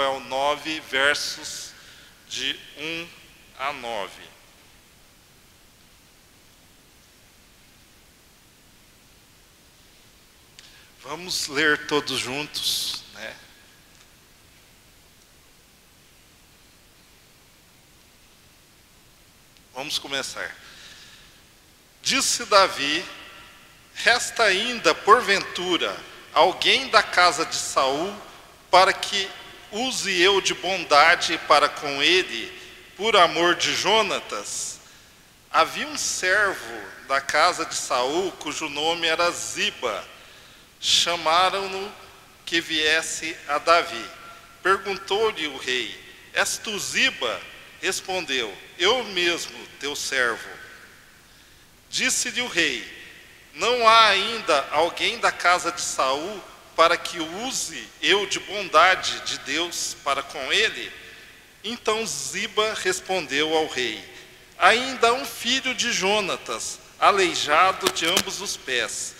Samuel 9, versos de 1 a 9. Vamos ler todos juntos, né? Vamos começar. Disse Davi: resta ainda, porventura, alguém da casa de Saul, para que use eu de bondade para com ele, por amor de Jonatas? Havia um servo da casa de Saul, cujo nome era Ziba. Chamaram-no que viesse a Davi. Perguntou-lhe o rei: és tu Ziba? Respondeu: eu mesmo, teu servo. Disse-lhe o rei: não há ainda alguém da casa de Saul para que use eu de bondade de Deus para com ele? Então Ziba respondeu ao rei: ainda há um filho de Jonatas, aleijado de ambos os pés.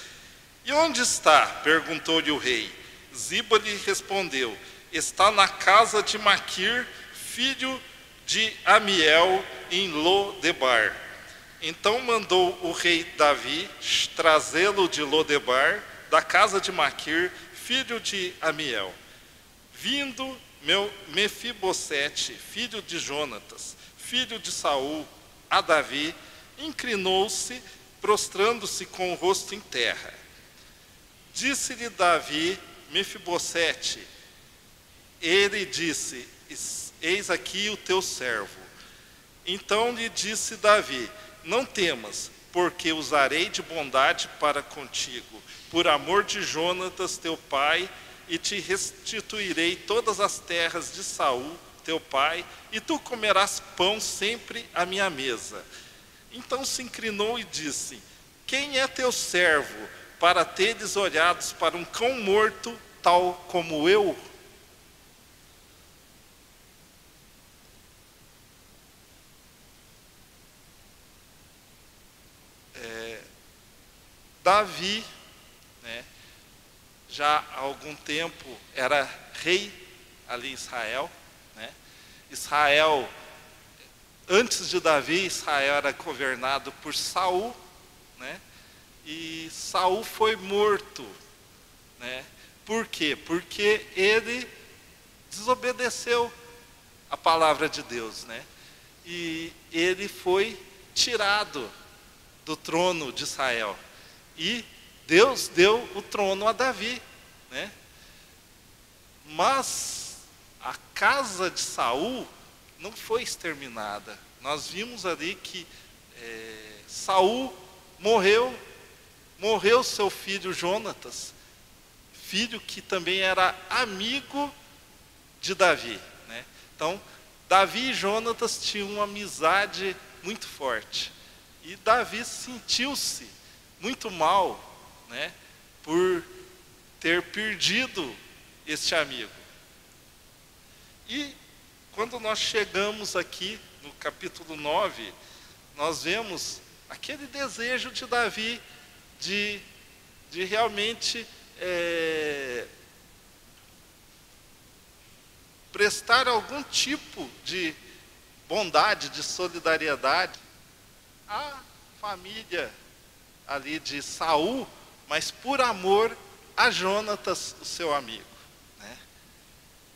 E onde está? Perguntou-lhe o rei. Ziba lhe respondeu: está na casa de Maquir, filho de Amiel, em Lodebar. Então mandou o rei Davi trazê-lo de Lodebar, da casa de Maquir, filho de Amiel. Vindo Mefibosete, filho de Jonatas, filho de Saul, a Davi, inclinou-se, prostrando-se com o rosto em terra. Disse-lhe Davi: Mefibosete. Ele disse: eis aqui o teu servo. Então lhe disse Davi: não temas, porque usarei de bondade para contigo, por amor de Jonatas teu pai, e te restituirei todas as terras de Saul teu pai, e tu comerás pão sempre à minha mesa. Então se inclinou e disse: quem é teu servo, para teres olhados para um cão morto, tal como eu? Davi, né, já há algum tempo era rei ali em Israel, né? Israel, antes de Davi, Israel era governado por Saul, né? E Saul foi morto, né? Por quê? Porque ele desobedeceu a palavra de Deus, né? E ele foi tirado do trono de Israel. E Deus deu o trono a Davi, né? Mas a casa de Saul não foi exterminada. Nós vimos ali que Saul morreu seu filho Jonatas, filho que também era amigo de Davi, né? Então, Davi e Jonatas tinham uma amizade muito forte. E Davi sentiu-se muito mal, né, por ter perdido este amigo. E quando nós chegamos aqui no capítulo 9, nós vemos aquele desejo de Davi de realmente prestar algum tipo de bondade, de solidariedade à família ali de Saul, mas por amor a Jonatas, o seu amigo, né?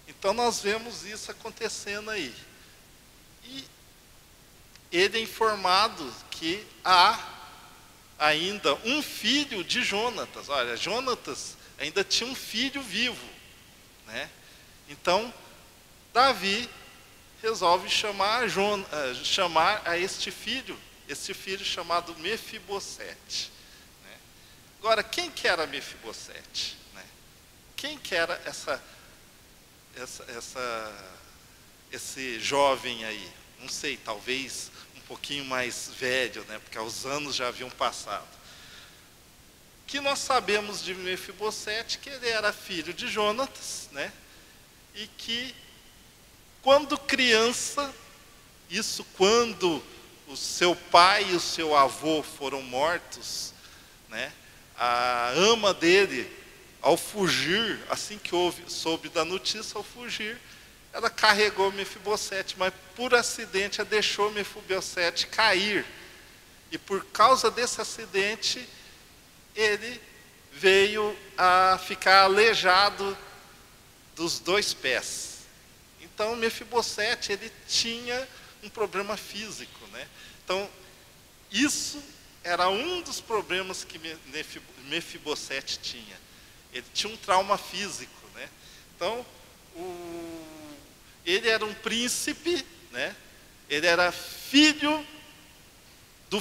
Então nós vemos isso acontecendo aí. E ele é informado que há ainda um filho de Jonatas. Olha, Jonatas ainda tinha um filho vivo, né? Então Davi resolve chamar a este filho chamado Mefibosete, né? Agora, quem que era Mefibosete, né? Quem que era esse jovem aí? Não sei, talvez um pouquinho mais velho, né? Porque os anos já haviam passado. Que nós sabemos de Mefibosete que ele era filho de Jonatas, né? E que quando criança, isso quando o seu pai e o seu avô foram mortos, né? A ama dele, ao fugir, assim que soube da notícia, ao fugir, ela carregou Mefibosete, mas por acidente ela deixou Mefibosete cair. E por causa desse acidente, ele veio a ficar aleijado dos 2 pés. Então Mefibosete, ele tinha um problema físico, né? Então isso era um dos problemas que Mefibosete tinha. Ele tinha um trauma físico, né? Então ele era um príncipe, né? Ele era filho do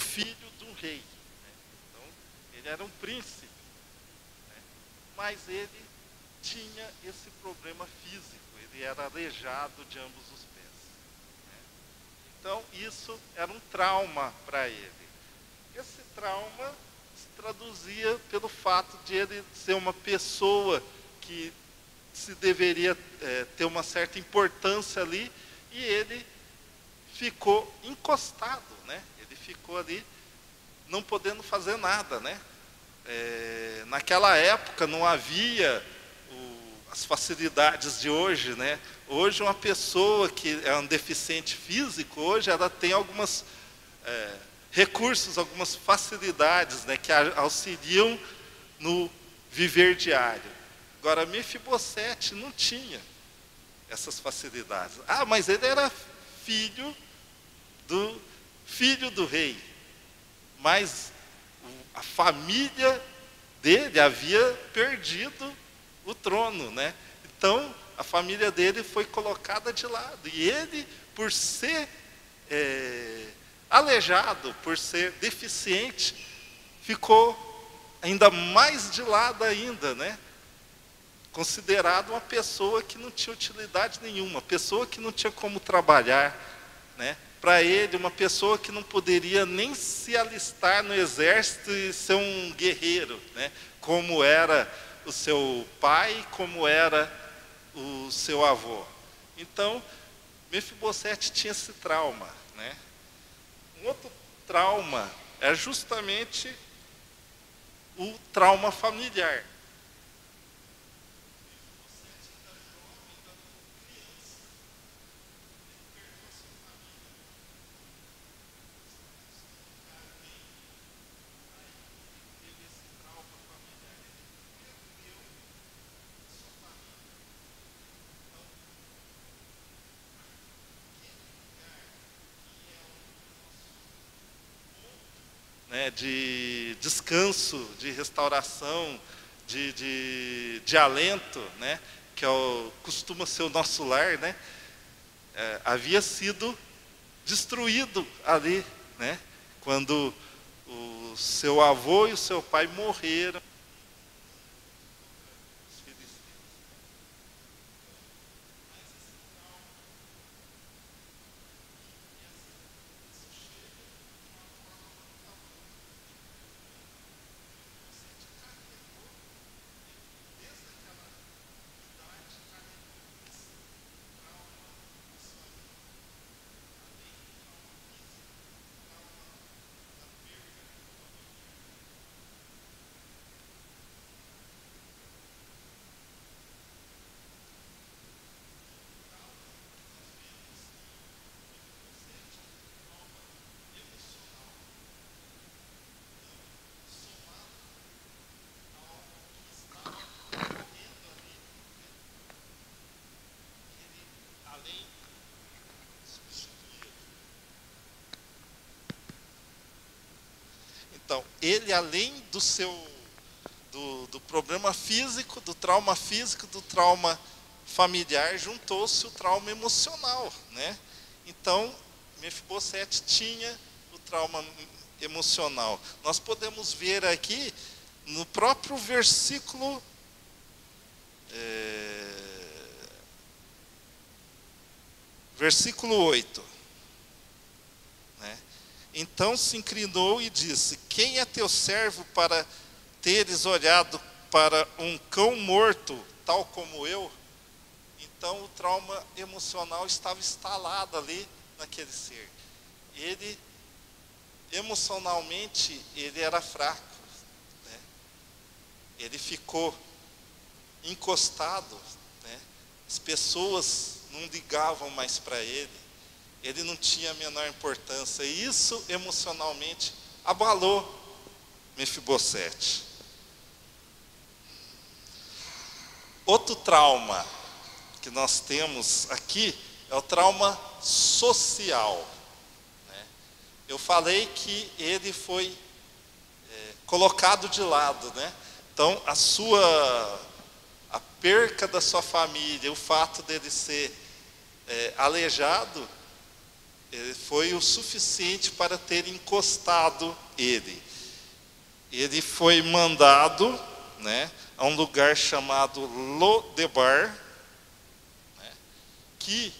rei, né? Então ele era um príncipe, né? Mas ele tinha esse problema físico, ele era aleijado de ambos os pés, né? Então isso era um trauma para ele. Esse trauma se traduzia pelo fato de ele ser uma pessoa que se deveria ter uma certa importância ali, e ele ficou encostado, né? Ele ficou ali não podendo fazer nada, né? Naquela época não havia as facilidades de hoje, né? Hoje uma pessoa que é um deficiente físico, hoje ela tem algumas recursos, algumas facilidades, né, que auxiliam no viver diário. Agora Mefibosete não tinha essas facilidades. Mas ele era filho do rei, mas a família dele havia perdido o trono, né? Então a família dele foi colocada de lado, e ele, por ser aleijado, por ser deficiente, ficou ainda mais de lado ainda, né? Considerado uma pessoa que não tinha utilidade nenhuma, pessoa que não tinha como trabalhar, né? Para ele, uma pessoa que não poderia nem se alistar no exército e ser um guerreiro, né? Como era o seu pai, como era o seu avô. Então Mefibosete tinha esse trauma, né? Um outro trauma é justamente o trauma familiar. Né, de descanso, de restauração, de alento, né, que costuma ser o nosso lar, né, havia sido destruído ali, né, quando o seu avô e o seu pai morreram. Então, ele, além do problema físico, do trauma familiar, juntou-se o trauma emocional, né? Então, Mefibosete tinha o trauma emocional. Nós podemos ver aqui no próprio versículo versículo 8. Né? Então se inclinou e disse: quem é teu servo para teres olhado para um cão morto, tal como eu? Então o trauma emocional estava instalado ali naquele ser. Ele, emocionalmente, ele era fraco, né? Ele ficou encostado, né? As pessoas não ligavam mais para ele não tinha a menor importância. E isso emocionalmente abalou Mefibosete. Outro trauma que nós temos aqui é o trauma social, né? Eu falei que ele foi colocado de lado, né? Então a perca da sua família, o fato dele ser aleijado, foi o suficiente para ter encostado ele. Ele foi mandado, né, a um lugar chamado Lodebar, né, que,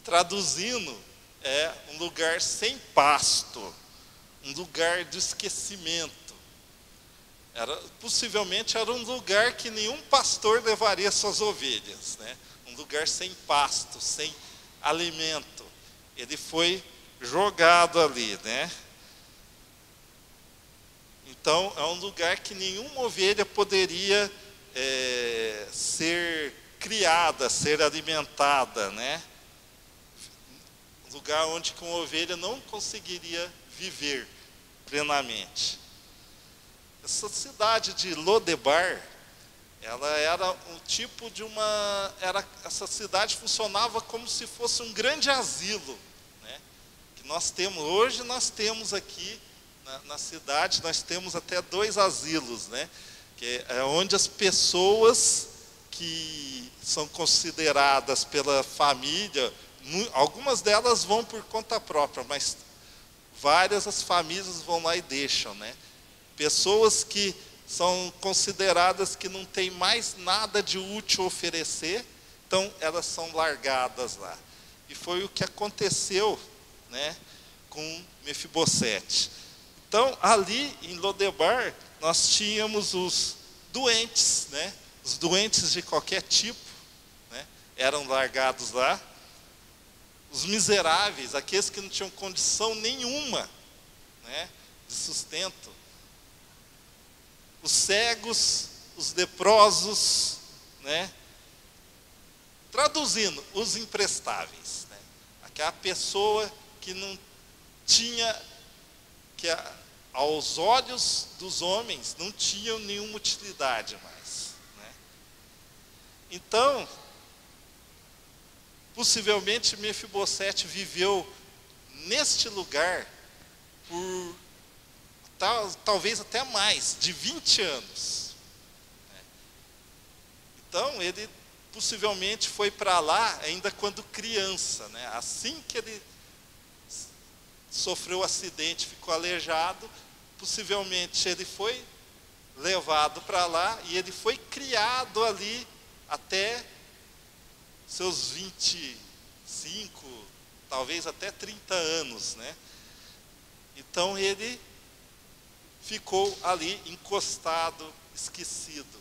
traduzindo, é um lugar sem pasto, um lugar de esquecimento. Possivelmente era um lugar que nenhum pastor levaria suas ovelhas, né? Um lugar sem pasto, sem alimento. Ele foi jogado ali, né? Então é um lugar que nenhuma ovelha poderia ser criada, ser alimentada, né? Um lugar onde uma ovelha não conseguiria viver plenamente. Essa cidade de Lodebar, ela era um tipo de essa cidade funcionava como se fosse um grande asilo, né? Que hoje nós temos aqui na cidade, nós temos até 2 asilos, né? Que é onde as pessoas que são consideradas pela família, algumas delas vão por conta própria, mas várias as famílias vão lá e deixam, né? Pessoas que são consideradas que não têm mais nada de útil a oferecer, então elas são largadas lá. E foi o que aconteceu, né, com Mefibosete. Então, ali em Lodebar, nós tínhamos os doentes, né, os doentes de qualquer tipo, né, eram largados lá. Os miseráveis, aqueles que não tinham condição nenhuma, né, de sustento. Os cegos, os leprosos, né? Traduzindo, os imprestáveis, né? Aquela pessoa que não tinha, que aos olhos dos homens não tinham nenhuma utilidade mais, né? Então, possivelmente Mefibosete viveu neste lugar por talvez até mais, de 20 anos. Então, ele possivelmente foi para lá ainda quando criança, né? Assim que ele sofreu o acidente, ficou aleijado, possivelmente ele foi levado para lá e ele foi criado ali até seus 25, talvez até 30 anos, né? Então, ele ficou ali encostado, esquecido.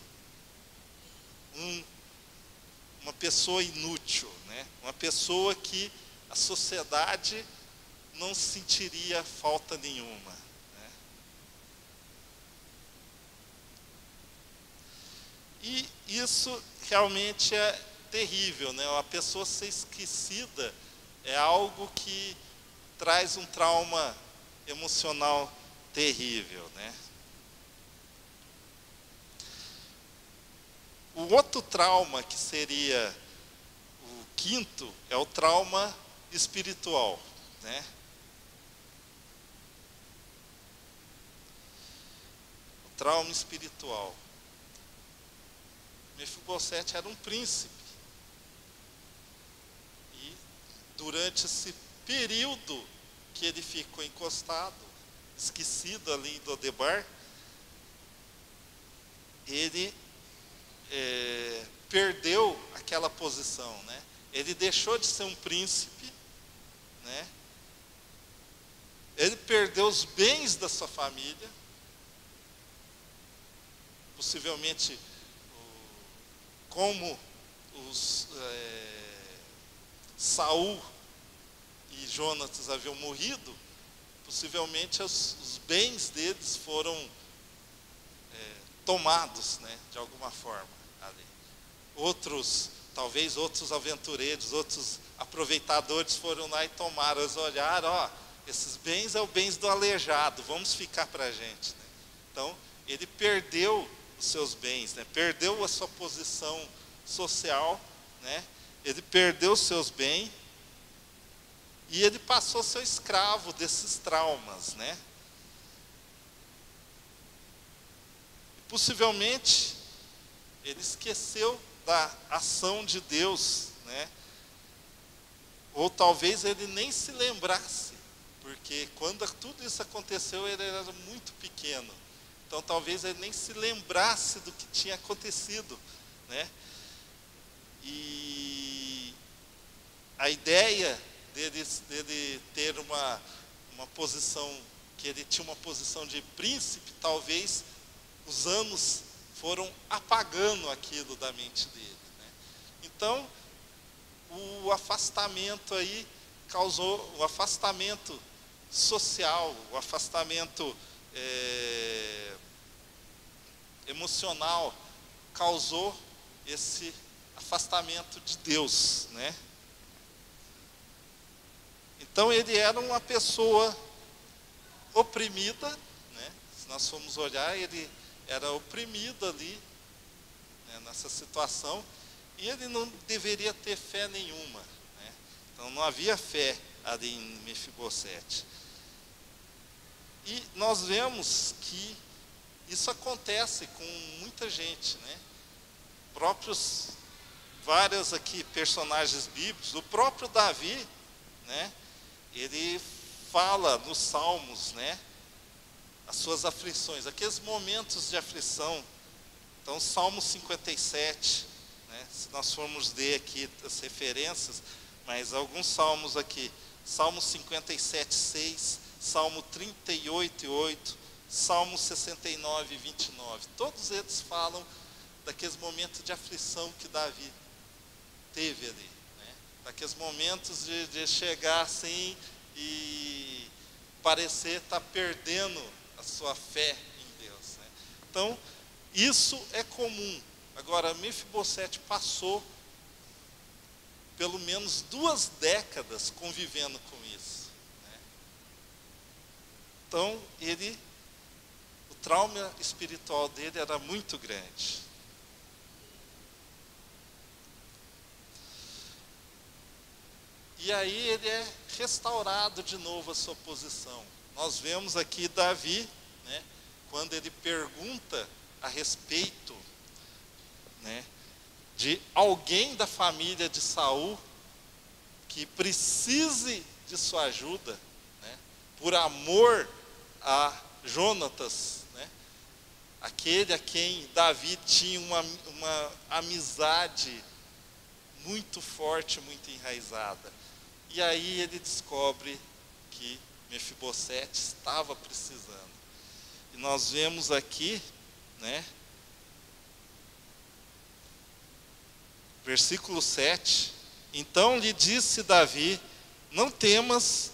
Uma pessoa inútil, né? Uma pessoa que a sociedade não sentiria falta nenhuma, né? E isso realmente é terrível, né? A pessoa ser esquecida é algo que traz um trauma emocional terrível, né? O outro trauma, que seria o quinto, é o trauma espiritual, né? O trauma espiritual. Mefibosete era um príncipe. E durante esse período que ele ficou encostado, esquecido ali em Lodebar, ele perdeu aquela posição, né? Ele deixou de ser um príncipe, né? Ele perdeu os bens da sua família, possivelmente como Saul e Jonatas haviam morrido, possivelmente os bens deles foram tomados, né, de alguma forma ali. Outros talvez outros aventureiros, outros aproveitadores foram lá e tomaram. Eles olharam, ó, esses bens é o bens do aleijado, vamos ficar para a gente, né? Então, ele perdeu os seus bens, né? Perdeu a sua posição social, né? Ele perdeu os seus bens e ele passou a ser escravo desses traumas, né? Possivelmente, ele esqueceu da ação de Deus, né? Ou talvez ele nem se lembrasse, porque quando tudo isso aconteceu, ele era muito pequeno. Então, talvez ele nem se lembrasse do que tinha acontecido, né? E a ideia dele ter uma posição, que ele tinha uma posição de príncipe, talvez os anos foram apagando aquilo da mente dele, né? Então, o afastamento aí causou o afastamento social, o afastamento emocional, causou esse afastamento de Deus, né? Então ele era uma pessoa oprimida, né? Se nós formos olhar, ele era oprimido ali, né, nessa situação, e ele não deveria ter fé nenhuma, né? Então não havia fé ali em Mefibosete. E nós vemos que isso acontece com muita gente, né? Vários aqui personagens bíblicos, o próprio Davi, né? Ele fala nos Salmos, né? As suas aflições, aqueles momentos de aflição. Então, Salmo 57, né? Se nós formos ler aqui as referências, mas alguns salmos aqui, Salmo 57, 6, Salmo 38, 8, Salmo 69, 29, todos eles falam daqueles momentos de aflição que Davi teve ali, né? Daqueles momentos de chegar assim e parecer estar perdendo a sua fé em Deus, né? Então, isso é comum. Agora, Mefibosete passou pelo menos 2 décadas convivendo com isso, né? Então, o trauma espiritual dele era muito grande. E aí ele é restaurado de novo a sua posição. Nós vemos aqui Davi, né, quando ele pergunta a respeito, né, de alguém da família de Saul que precise de sua ajuda, né, por amor a Jonatas, né, aquele a quem Davi tinha uma amizade muito forte, muito enraizada. E aí ele descobre que Mefibosete estava precisando. E nós vemos aqui, né, versículo 7, então lhe disse Davi, não temas,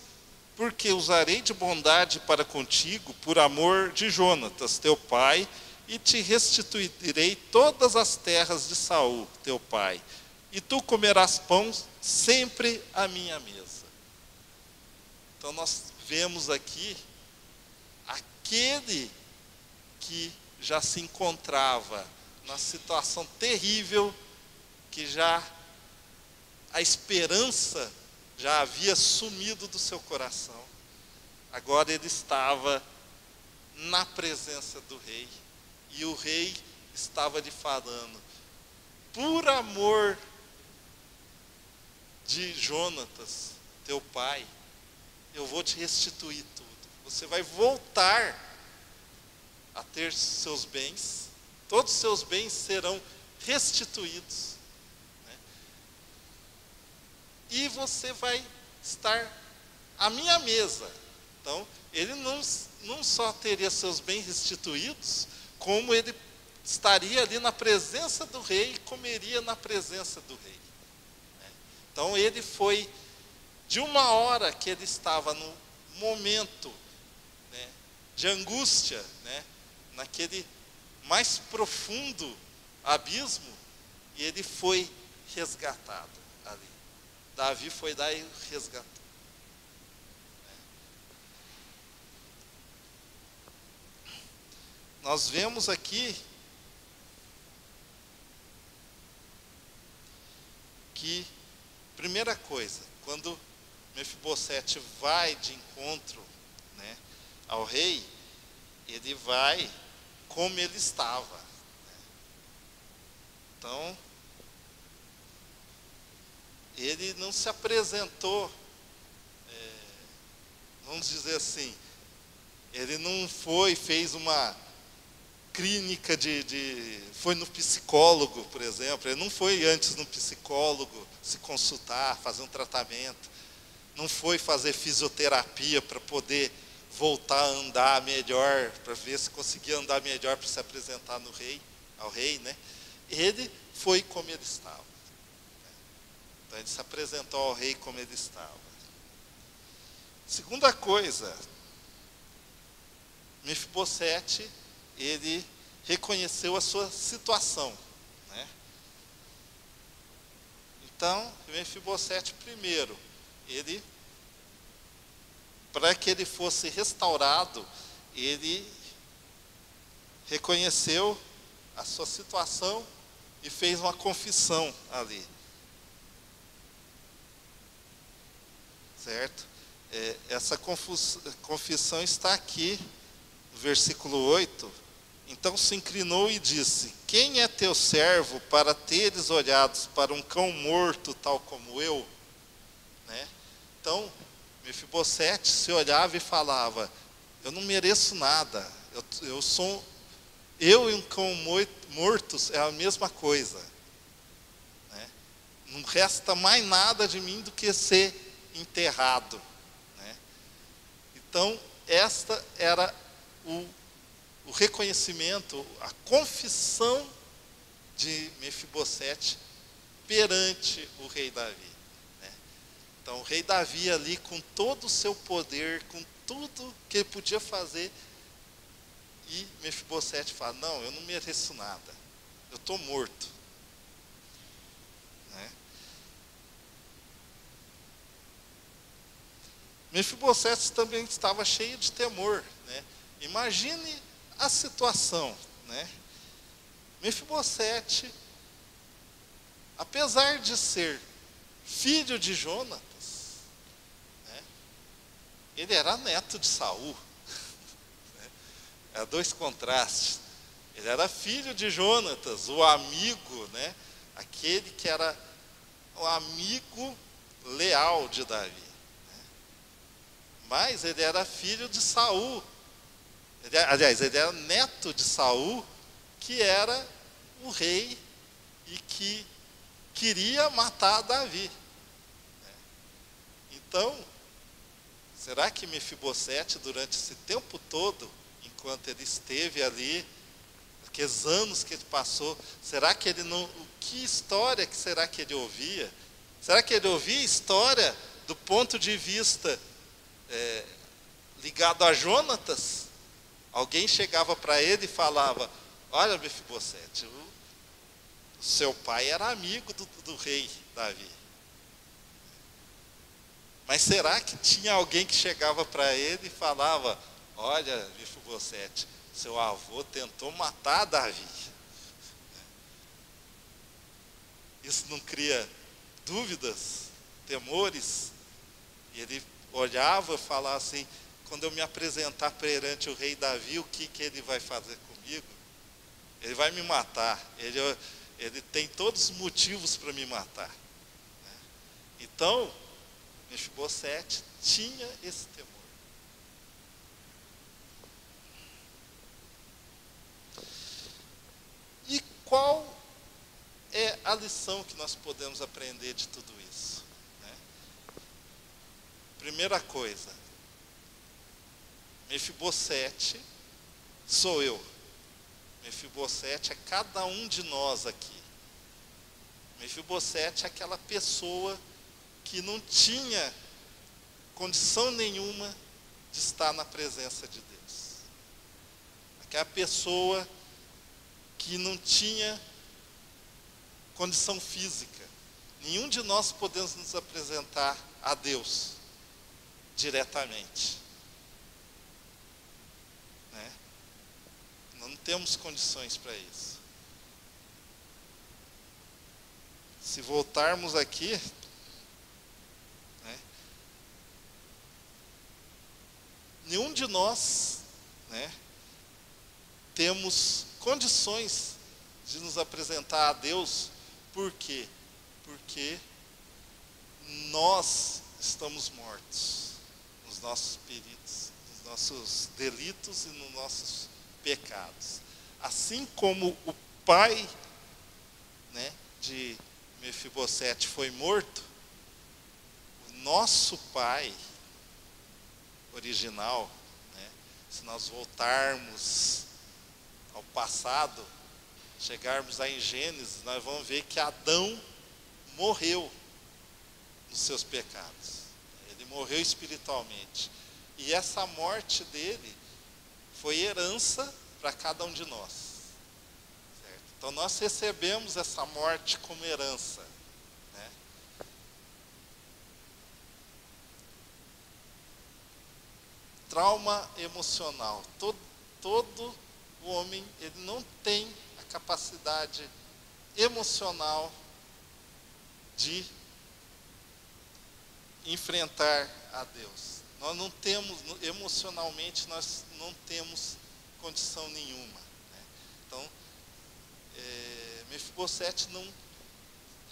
porque usarei de bondade para contigo, por amor de Jonatas, teu pai, e te restituirei todas as terras de Saul, teu pai, e tu comerás pão sempre à minha mesa. Então nós vemos aqui aquele que já se encontrava na situação terrível, que já a esperança já havia sumido do seu coração. Agora ele estava na presença do rei, e o rei estava lhe falando, por amor de Jonatas, teu pai, eu vou te restituir tudo. Você vai voltar a ter seus bens, todos os seus bens serão restituídos, né? E você vai estar à minha mesa. Então, ele não só teria seus bens restituídos, como ele estaria ali na presença do rei e comeria na presença do rei, né? Então, ele foi, de uma hora que ele estava no momento, né, de angústia, né, naquele mais profundo abismo, e ele foi resgatado ali. Davi foi lá e resgatou. Nós vemos aqui que, primeira coisa, quando Mefibosete vai de encontro, né, ao rei, ele vai como ele estava. Então, ele não se apresentou, vamos dizer assim, ele não fez uma clínica foi no psicólogo, por exemplo, ele não foi antes no psicólogo se consultar, fazer um tratamento, não foi fazer fisioterapia para poder voltar a andar melhor, para ver se conseguia andar melhor para se apresentar ao rei, né? Ele foi como ele estava. Então ele se apresentou ao rei como ele estava. Segunda coisa, Mefibosete, ele reconheceu a sua situação, né? Então, Mefibosete primeiro, para que ele fosse restaurado, ele reconheceu a sua situação e fez uma confissão ali. Certo? Essa confissão está aqui, no versículo 8. Então se inclinou e disse: quem é teu servo para teres olhado para um cão morto tal como eu? Né? Então, Mefibosete se olhava e falava: eu não mereço nada, eu e um cão morto é a mesma coisa, né? Não resta mais nada de mim do que ser enterrado, né? Então, esta era o reconhecimento, a confissão de Mefibosete perante o rei Davi, né? Então, o rei Davi ali, com todo o seu poder, com tudo que ele podia fazer, e Mefibosete fala: não, eu não mereço nada, eu estou morto, né? Mefibosete também estava cheio de temor, né? Imagine a situação, né? Mefibosete, apesar de ser filho de Jonatas, né, ele era neto de Saul. Há dois contrastes. Ele era filho de Jonatas, o amigo, né? Aquele que era o amigo leal de Davi, né? Mas ele era filho de Saul. Aliás, ele era neto de Saul, que era o rei e que queria matar Davi, né? Então, será que Mefibosete, durante esse tempo todo, enquanto ele esteve ali, aqueles anos que ele passou, será que ele não... Que história que será que ele ouvia? Será que ele ouvia história do ponto de vista ligado a Jonatas? Alguém chegava para ele e falava: olha, Mefibosete, o seu pai era amigo do rei Davi. Mas será que tinha alguém que chegava para ele e falava: olha, Mefibosete, seu avô tentou matar Davi? Isso não cria dúvidas, temores? E ele olhava e falava assim: quando eu me apresentar perante o rei Davi, o que ele vai fazer comigo? Ele vai me matar, ele tem todos os motivos para me matar, né? Então, Mefibosete tinha esse temor. E qual é a lição que nós podemos aprender de tudo isso, né? Primeira coisa, Mefibosete sou eu. Mefibosete é cada um de nós aqui. Mefibosete é aquela pessoa que não tinha condição nenhuma de estar na presença de Deus. Aquela pessoa que não tinha condição física, Nenhum de nós podemos nos apresentar a Deus diretamente, né? Não temos condições para isso. Se voltarmos aqui, né, nenhum de nós, né, temos condições de nos apresentar a Deus. Por quê? Porque nós estamos mortos nos nossos nos nossos delitos e nos nossos pecados. Assim como o pai, né, de Mefibosete foi morto, o nosso pai original, né, se nós voltarmos ao passado, chegarmos lá em Gênesis, nós vamos ver que Adão morreu nos seus pecados. Ele morreu espiritualmente. E essa morte dele foi herança para cada um de nós. Certo? Então nós recebemos essa morte como herança, né? Trauma emocional. Todo o homem, ele não tem a capacidade emocional de enfrentar a Deus. Nós não temos, emocionalmente, nós não temos condição nenhuma, né? Então, Mefibosete não,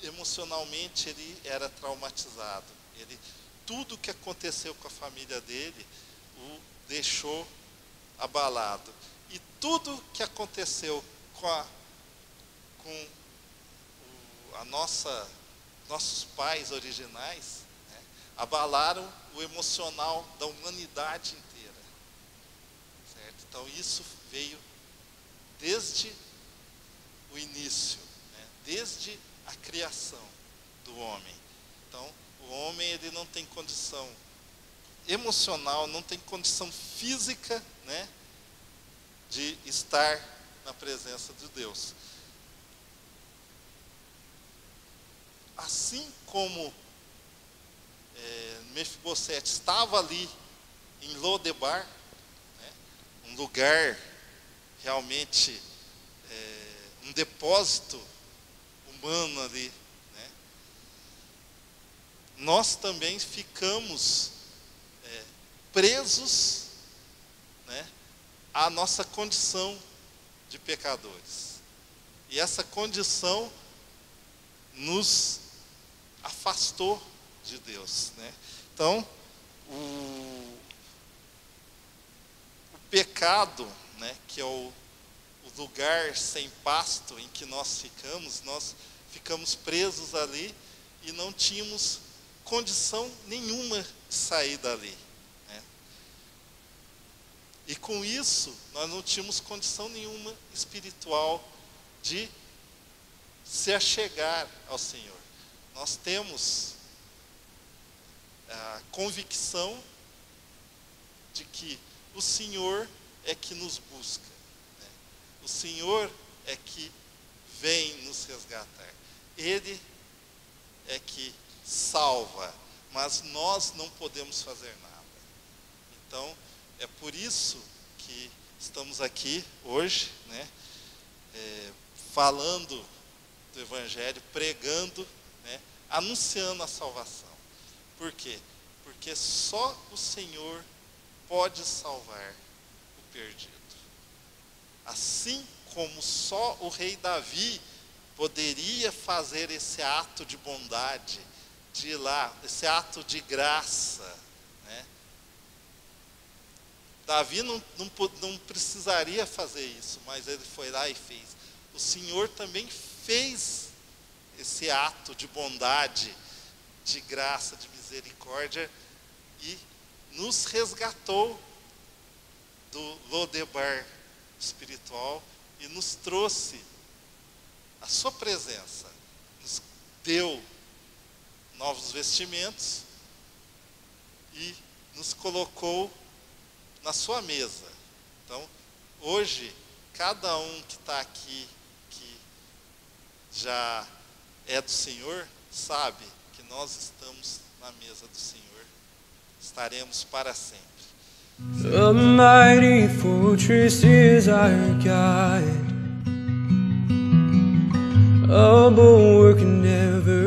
emocionalmente, ele era traumatizado. Tudo que aconteceu com a família dele o deixou abalado. E tudo que aconteceu com nossos pais originais, né, abalaram o emocional da humanidade inteira. Certo? Então isso veio desde o início, né, desde a criação do homem. Então o homem, ele não tem condição emocional, não tem condição física, né, de estar na presença de Deus. Assim como Mefibosete estava ali em Lodebar, né, um lugar realmente, um depósito humano ali, né, nós também ficamos presos, né, à nossa condição de pecadores. E essa condição nos afastou de Deus, né? Então, o pecado, né, que é o lugar sem pasto em que nós ficamos presos ali e não tínhamos condição nenhuma de sair dali, né? E com isso, nós não tínhamos condição nenhuma espiritual de se achegar ao Senhor. Nós temos a convicção de que o Senhor é que nos busca, né? O Senhor é que vem nos resgatar. Ele é que salva, mas nós não podemos fazer nada. Então, é por isso que estamos aqui hoje, né, falando do Evangelho, pregando, né, anunciando a salvação. Por quê? Porque só o Senhor pode salvar o perdido. Assim como só o rei Davi poderia fazer esse ato de bondade, de ir lá, esse ato de graça, né? Davi não precisaria fazer isso, mas ele foi lá e fez. O Senhor também fez esse ato de bondade, de graça, de misericórdia, e nos resgatou do Lodebar espiritual e nos trouxe a sua presença, nos deu novos vestimentos e nos colocou na sua mesa. Então, hoje, cada um que está aqui, que já é do Senhor, sabe que nós estamos na mesa do Senhor, estaremos para sempre. A mighty fortress is our God, a bulwark never